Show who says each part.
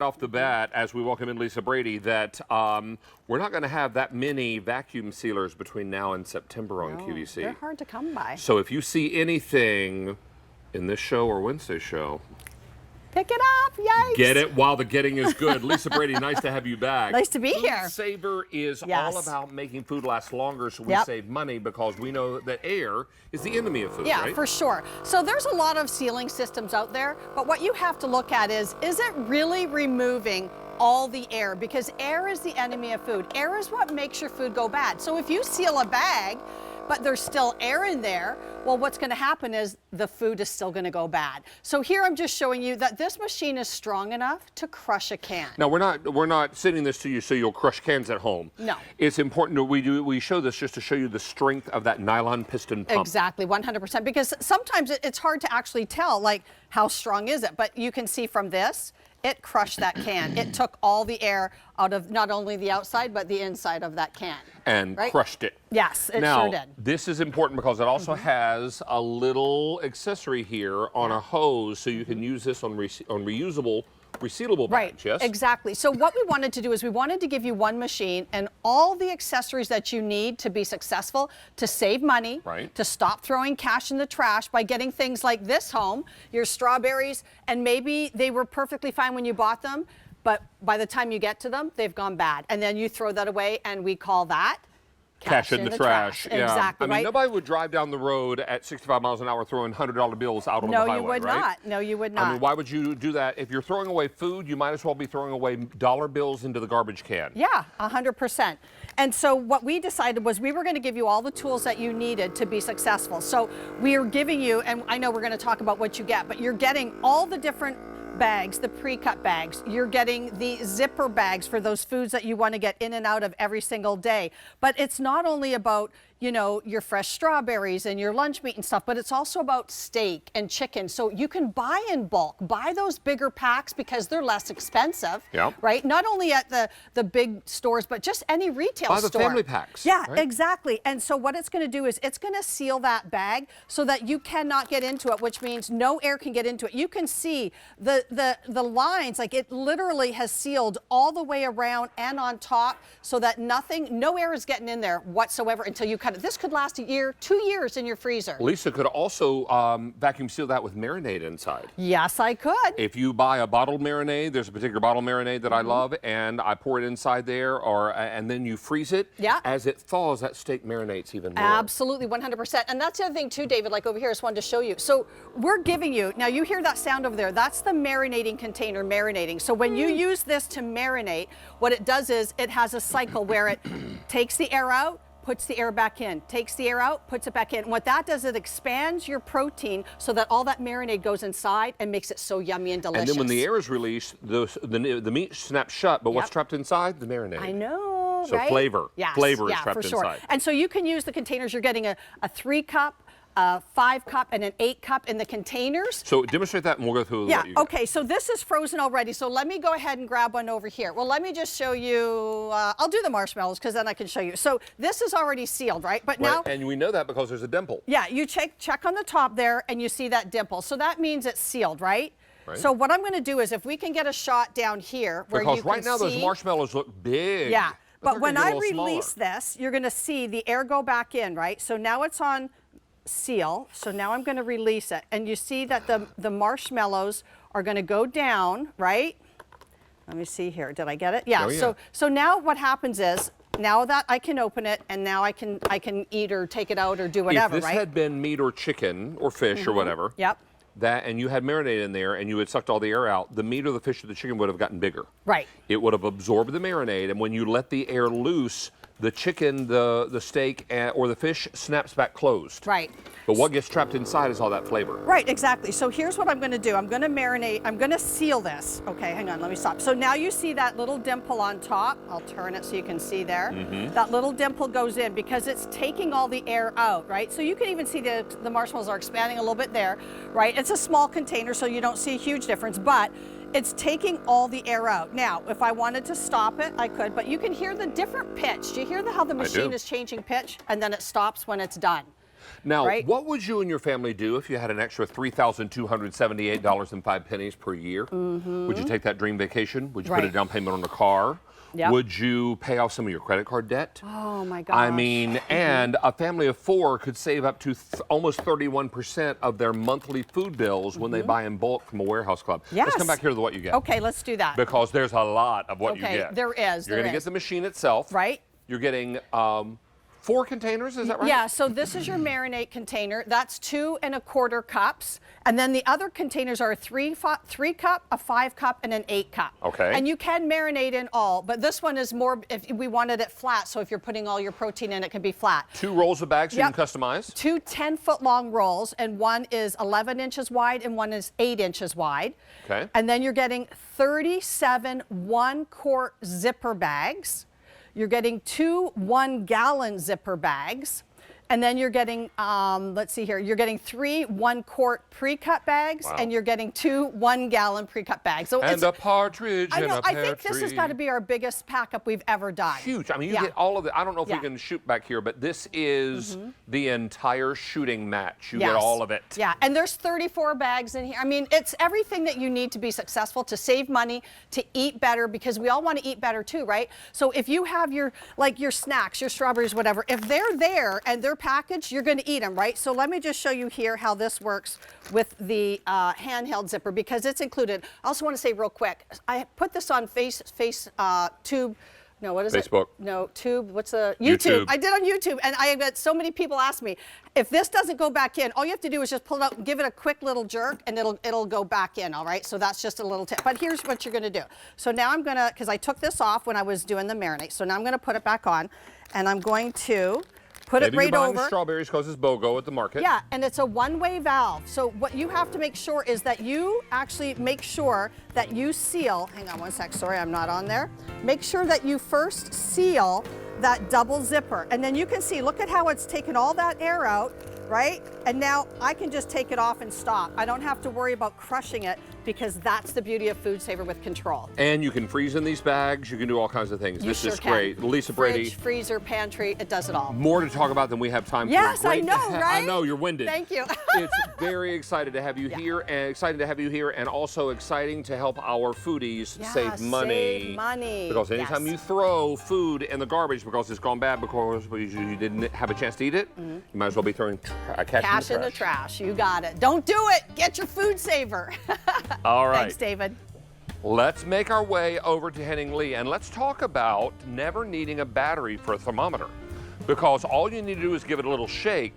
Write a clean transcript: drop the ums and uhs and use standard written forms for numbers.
Speaker 1: Off the bat, as we welcome in Lisa Brady, that we're not going to have that many vacuum sealers between now and September on QVC.
Speaker 2: They're hard to come by.
Speaker 1: So if you see anything in this show or Wednesday's show,
Speaker 2: pick it up, yikes.
Speaker 1: get it while the getting is good. Lisa Brady, nice to have you back.
Speaker 2: Nice to be here.
Speaker 1: FoodSaver is all about making food last longer so we save money, because we know that air is the enemy of food,
Speaker 2: Yeah,
Speaker 1: right?
Speaker 2: for sure. So there's a lot of sealing systems out there, but what you have to look at is it really removing all the air? Because air is the enemy of food. Air is what makes your food go bad. So if you seal a bag, but there's still air in there, well, what's going to happen is the food is still going to go bad. So here I'm just showing you that this machine is strong enough to crush a can.
Speaker 1: Now we're not sending this to you so you'll crush cans at home.
Speaker 2: No.
Speaker 1: It's important that we show this just to show you the strength of that nylon piston pump.
Speaker 2: Exactly, 100%. Because sometimes it's hard to actually tell, like, how strong is it? But you can see from this, it crushed that can. It took all the air out of not only the outside, but the inside of that can.
Speaker 1: And crushed it.
Speaker 2: Yes, it
Speaker 1: now,
Speaker 2: sure did.
Speaker 1: This is important because it also has a little accessory here on a hose, so you can use this on reusable, resealable bags, yes?
Speaker 2: Exactly. So what we wanted to do is we wanted to give you one machine and all the accessories that you need to be successful, to save money, to stop throwing cash in the trash by getting things like this home, your strawberries, and maybe they were perfectly fine when you bought them, but by the time you get to them, they've gone bad. And then you throw that away, and we call that
Speaker 1: cash in the trash. Yeah.
Speaker 2: Exactly.
Speaker 1: I mean, nobody would drive down the road at 65 miles an hour throwing $100 bills out on the highway,
Speaker 2: No, you would not. No, you would not.
Speaker 1: I mean, why would you do that? If you're throwing away food, you might as well be throwing away dollar bills into the garbage can.
Speaker 2: Yeah, 100%. And so what we decided was we were going to give you all the tools that you needed to be successful. So we are giving you, and I know we're going to talk about what you get, but you're getting all the different bags, the pre-cut bags. You're getting the zipper bags for those foods that you want to get in and out of every single day. But it's not only about, you know, your fresh strawberries and your lunch meat and stuff, but it's also about steak and chicken. So you can buy in bulk, buy those bigger packs because they're less expensive, right? Not only at the big stores, but just any retail store.
Speaker 1: Buy the family packs.
Speaker 2: Yeah, exactly. And so what it's going to do is it's going to seal that bag so that you cannot get into it, which means no air can get into it. You can see the lines, like it literally has sealed all the way around and on top so that no air is getting in there whatsoever until you cut it. This could last a year, 2 years in your freezer.
Speaker 1: Lisa could also vacuum seal that with marinade inside.
Speaker 2: Yes, I could.
Speaker 1: If you buy a bottled marinade, there's a particular bottled marinade that I love, and I pour it inside there, and then you freeze it.
Speaker 2: Yeah.
Speaker 1: As it thaws, that steak marinates even more.
Speaker 2: Absolutely, 100%. And that's the other thing too, David, like over here, I just wanted to show you. So we're giving you, now you hear that sound over there, that's the marinating container marinating. So when you use this to marinate, what it does is it has a cycle where it takes the air out, puts the air back in, takes the air out, puts it back in. And what that does, it expands your protein so that all that marinade goes inside and makes it so yummy and delicious.
Speaker 1: And then when the air is released, the meat snaps shut, but what's trapped inside? The marinade.
Speaker 2: I know,
Speaker 1: so flavor.
Speaker 2: Yes,
Speaker 1: flavor is trapped
Speaker 2: for sure.
Speaker 1: inside.
Speaker 2: And so you can use the containers. You're getting a 3-cup, a 5-cup, and an 8-cup in the containers.
Speaker 1: So demonstrate that and we'll go through what you
Speaker 2: okay, so this is frozen already. So let me go ahead and grab one over here. Well, let me just show you, I'll do the marshmallows because then I can show you. So this is already sealed, right? But now,
Speaker 1: and we know that because there's a dimple.
Speaker 2: Yeah, you check on the top there and you see that dimple. So that means it's sealed, right? So what I'm going to do is if we can get a shot down here where you can
Speaker 1: right now those marshmallows look big.
Speaker 2: Yeah, but when I release this, you're going to see the air go back in, right? So now it's on seal. So now I'm going to release it. And you see that the marshmallows are going to go down, right? Let me see here. Did I get it? Yeah. So now what happens is, now that I can open it and now I can eat or take it out or do whatever,
Speaker 1: if this had been meat or chicken or fish or whatever, and you had marinade in there and you had sucked all the air out, the meat or the fish or the chicken would have gotten bigger.
Speaker 2: Right.
Speaker 1: It would have absorbed the marinade, and when you let the air loose, the chicken, the steak, or the fish snaps back closed.
Speaker 2: Right.
Speaker 1: But what gets trapped inside is all that flavor.
Speaker 2: Right, exactly. So here's what I'm going to do. I'm going to marinate. I'm going to seal this. Okay, hang on. Let me stop. So now you see that little dimple on top. I'll turn it so you can see there. That little dimple goes in because it's taking all the air out, right? So you can even see the marshmallows are expanding a little bit there, right? It's a small container, so you don't see a huge difference, but it's taking all the air out. Now, if I wanted to stop it, I could, but you can hear the different pitch. Do you hear how the machine is changing pitch? And then it stops when it's done.
Speaker 1: Now,
Speaker 2: right?
Speaker 1: what would you and your family do if you had an extra $3,278.05 per year? Would you take that dream vacation? Would you put a
Speaker 2: Right.
Speaker 1: down payment on a car?
Speaker 2: Yep.
Speaker 1: Would you pay off some of your credit card debt?
Speaker 2: Oh my gosh.
Speaker 1: I mean, and a family of 4 could save up to almost 31% of their monthly food bills when they buy in bulk from a warehouse club.
Speaker 2: Yes.
Speaker 1: Let's come back here to what you get.
Speaker 2: Okay, let's do that.
Speaker 1: Because there's a lot of what you
Speaker 2: Okay,
Speaker 1: get.
Speaker 2: there is,
Speaker 1: You're
Speaker 2: there
Speaker 1: going to
Speaker 2: is.
Speaker 1: get the machine itself.
Speaker 2: Right.
Speaker 1: You're getting 4 containers, is that right?
Speaker 2: Yeah, so this is your marinate container. That's 2 1/4 cups. And then the other containers are a 3 cup, a 5 cup, and an 8 cup.
Speaker 1: Okay.
Speaker 2: And you can marinate in all, but this one is more, if we wanted it flat, so if you're putting all your protein in, it can be flat.
Speaker 1: 2 rolls of bags you
Speaker 2: Yep.
Speaker 1: can customize.
Speaker 2: 2 10-foot long rolls, and one is 11 inches wide and one is 8 inches wide.
Speaker 1: Okay.
Speaker 2: And then you're getting 37 1-quart zipper bags. You're getting 2 1-gallon zipper bags. And then you're getting, let's see here, you're getting 3 1-quart pre-cut bags,
Speaker 1: Wow.
Speaker 2: and you're getting 2 1-gallon pre-cut bags. So
Speaker 1: And a partridge
Speaker 2: I
Speaker 1: in
Speaker 2: know,
Speaker 1: a
Speaker 2: I
Speaker 1: pear
Speaker 2: think this has
Speaker 1: tree.
Speaker 2: got to be our biggest pack-up we've ever done.
Speaker 1: Huge. I mean, you
Speaker 2: Yeah.
Speaker 1: get all of it. I don't know if
Speaker 2: Yeah.
Speaker 1: we can shoot back here, but this is the entire shooting match. You get
Speaker 2: Yes.
Speaker 1: all of it.
Speaker 2: Yeah, and there's 34 bags in here. I mean, it's everything that you need to be successful, to save money, to eat better, because we all want to eat better too, right? So if you have your snacks, your strawberries, whatever, if they're there and they're packaged, you're going to eat them, right? So let me just show you here how this works with the handheld zipper, because it's included. I also want to say real quick, I put this on tube. No, what is
Speaker 1: Facebook.
Speaker 2: it? No, Tube. What's the YouTube?
Speaker 1: YouTube.
Speaker 2: I did on YouTube, and I had so many people ask me, if this doesn't go back in, all you have to do is just pull it out and give it a quick little jerk, and it'll go back in. All right. So that's just a little tip. But here's what you're gonna do. So now I'm gonna, because I took this off when I was doing the marinade. So now I'm gonna put it back on, and I'm going to put
Speaker 1: Maybe
Speaker 2: it right
Speaker 1: you're buying
Speaker 2: over.
Speaker 1: strawberries because it's BOGO at the market.
Speaker 2: Yeah, and it's a one-way valve. So what you have to make sure is that you actually make sure that you seal, hang on one sec, sorry, I'm not on there. Make sure that you first seal that double zipper. And then you can see, look at how it's taken all that air out, right? And now I can just take it off and stop. I don't have to worry about crushing it, because that's the beauty of FoodSaver with control.
Speaker 1: And you can freeze in these bags. You can do all kinds of things.
Speaker 2: You
Speaker 1: This
Speaker 2: sure
Speaker 1: is
Speaker 2: can.
Speaker 1: great. Lisa Brady,
Speaker 2: Fridge, freezer, pantry, it does it all.
Speaker 1: more to talk about than we have time for.
Speaker 2: Yes, I
Speaker 1: Great
Speaker 2: know,
Speaker 1: to
Speaker 2: right?
Speaker 1: I know, you're winded.
Speaker 2: Thank you.
Speaker 1: It's very excited to have you here, and exciting to have you here, and also exciting to help our foodies
Speaker 2: Yeah,
Speaker 1: save money.
Speaker 2: save money.
Speaker 1: Because anytime
Speaker 2: Yes.
Speaker 1: you throw food in the garbage because it's gone bad because you didn't have a chance to eat it, you might as well be throwing cash
Speaker 2: in the trash. You got it. Don't do it. Get your FoodSaver.
Speaker 1: All right.
Speaker 2: Thanks, David.
Speaker 1: Let's make our way over to Henning Lee, and let's talk about never needing a battery for a thermometer. Because all you need to do is give it a little shake,